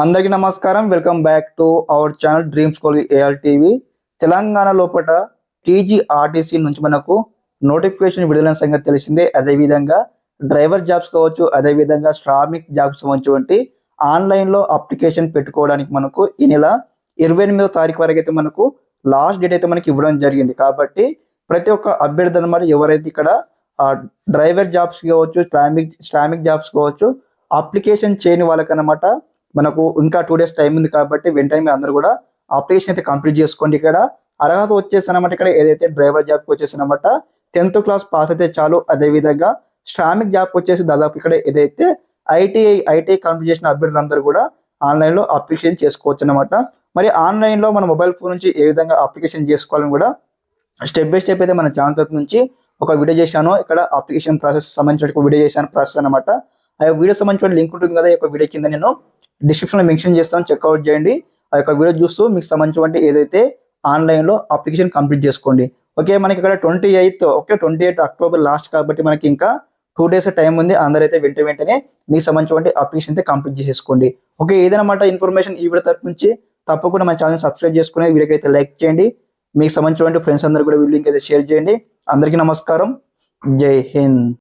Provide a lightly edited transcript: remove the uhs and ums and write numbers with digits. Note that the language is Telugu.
అందరికీ నమస్కారం. Welcome back to our channel dream school AL TV. Telangana లోపల టీజీఆర్టీసీ నుంచి మనకు నోటిఫికేషన్ విడుదలైన సంగతి తెలిసిందే. అదేవిధంగా డ్రైవర్ జాబ్స్ కావచ్చు, అదేవిధంగా శ్రామిక్ జాబ్స్ వంటి ఆన్లైన్లో అప్లికేషన్ పెట్టుకోవడానికి మనకు ఈ నెల 28వ తారీఖు వరకు అయితే మనకు లాస్ట్ డేట్ అయితే మనకి ఇవ్వడం జరిగింది. కాబట్టి ప్రతి ఒక్క అభ్యర్థి అన్నమాట ఎవరైతే ఇక్కడ డ్రైవర్ జాబ్స్ కావచ్చు, శ్రామిక్ జాబ్స్ కావచ్చు అప్లికేషన్ చేయని వాళ్ళకన్నమాట మనకు ఇంకా 2 days టైం ఉంది. కాబట్టి వెంటనే మీరు అందరూ కూడా అప్లికేషన్ అయితే కంప్లీట్ చేసుకోండి. ఇక్కడ అర్హత వచ్చేసి అనమాట ఇక్కడ ఏదైతే డ్రైవర్ జాబ్కి వచ్చేసి అనమాట 10th క్లాస్ పాస్ అయితే చాలు. అదేవిధంగా శ్రామిక్ జాబ్కి వచ్చేసి దాదాపు ఇక్కడ ఏదైతే ఐటీఐ కంప్లీట్ చేసిన అభ్యర్థులందరూ కూడా ఆన్లైన్లో అప్లికేషన్ చేసుకోవచ్చు అనమాట. మరి ఆన్లైన్లో మన మొబైల్ ఫోన్ నుంచి ఏ విధంగా అప్లికేషన్ చేసుకోవాలని కూడా స్టెప్ బై స్టెప్ అయితే మన ఛానల్ తరపు నుంచి ఒక వీడియో చేశాను. ఇక్కడ అప్లికేషన్ ప్రాసెస్ సంబంధించిన ఒక వీడియో చేశాను ప్రాసెస్ అనమాట. ఆ వీడియో సంబంధించిన లింక్ ఉంటుంది కదా, ఈ యొక్క వీడియో కింద నేను డిస్క్రిప్షన్లో మెన్షన్ చేస్తాను, చెక్అవుట్ చేయండి. ఆ యొక్క వీడియో చూస్తూ మీకు సంబంధించిన ఏదైతే ఆన్లైన్లో అప్లికేషన్ కంప్లీట్ చేసుకోండి. ఓకే, మనకి ఇక్కడ 28 అక్టోబర్ లాస్ట్ కాబట్టి మనకి ఇంకా 2 days టైం ఉంది. అందరైతే వెంటనే మీకు సంబంధించిన అప్లికేషన్ అయితే కంప్లీట్ చేసేసుకోండి. ఓకే, ఏదైనా ఇన్ఫర్మేషన్ ఈ వీడియో తరపు నుంచి తప్పకుండా మన ఛానల్ సబ్స్క్రైబ్ చేసుకుని వీడియోకి అయితే లైక్ చేయండి. మీకు సంబంధించిన ఫ్రెండ్స్ అందరూ కూడా వీడియో లింక్ అయితే షేర్ చేయండి. అందరికీ నమస్కారం. జై హింద్.